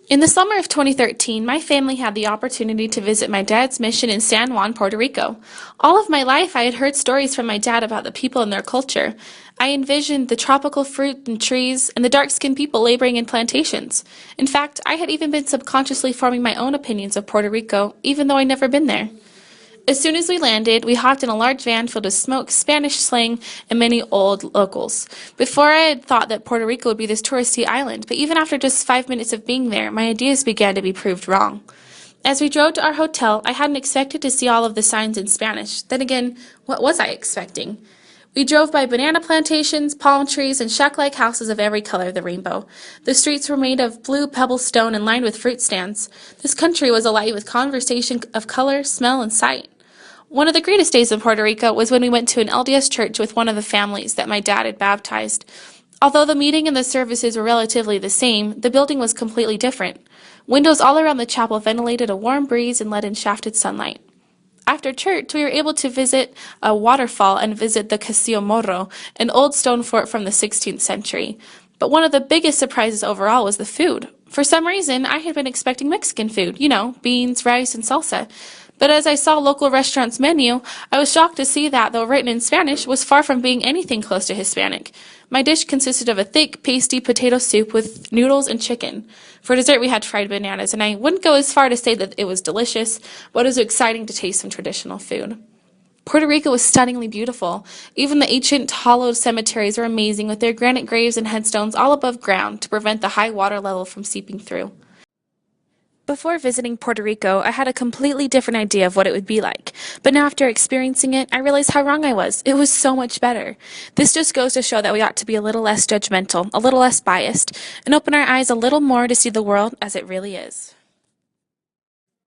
In the summer of 2013, my family had the opportunity to visit my dad's mission in San Juan, Puerto Rico. All of my life, I had heard stories from my dad about the people and their culture. I envisioned the tropical fruit and trees and the dark-skinned people laboring in plantations. In fact, I had even been subconsciously forming my own opinions of Puerto Rico, even though I'd never been there. As soon as we landed, we hopped in a large van filled with smoke, Spanish slang, and many old locals. Before I had thought that Puerto Rico would be this touristy island, but even after just 5 minutes of being there, my ideas began to be proved wrong. As we drove to our hotel, I hadn't expected to see all of the signs in Spanish. Then again, what was I expecting? We drove by banana plantations, palm trees, and shack-like houses of every color of the rainbow. The streets were made of blue pebble stone and lined with fruit stands. This country was alight with conversation of color, smell, and sight. One of the greatest days in Puerto Rico was when we went to an LDS church with one of the families that my dad had baptized. Although the meeting and the services were relatively the same, the building was completely different. Windows all around the chapel ventilated a warm breeze and let in shafted sunlight. After church, we were able to visit a waterfall and visit the Castillo Morro, an old stone fort from the 16th century. But one of the biggest surprises overall was the food. For some reason, I had been expecting Mexican food, beans, rice, and salsa. But as I saw local restaurants' menu, I was shocked to see that, though written in Spanish, was far from being anything close to Hispanic. My dish consisted of a thick, pasty potato soup with noodles and chicken. For dessert, we had fried bananas, and I wouldn't go as far to say that it was delicious, but it was exciting to taste some traditional food. Puerto Rico was stunningly beautiful. Even the ancient hollowed cemeteries were amazing, with their granite graves and headstones all above ground to prevent the high water level from seeping through. Before visiting Puerto Rico, I had a completely different idea of what it would be like. But now after experiencing it, I realized how wrong I was. It was so much better. This just goes to show that we ought to be a little less judgmental, a little less biased, and open our eyes a little more to see the world as it really is.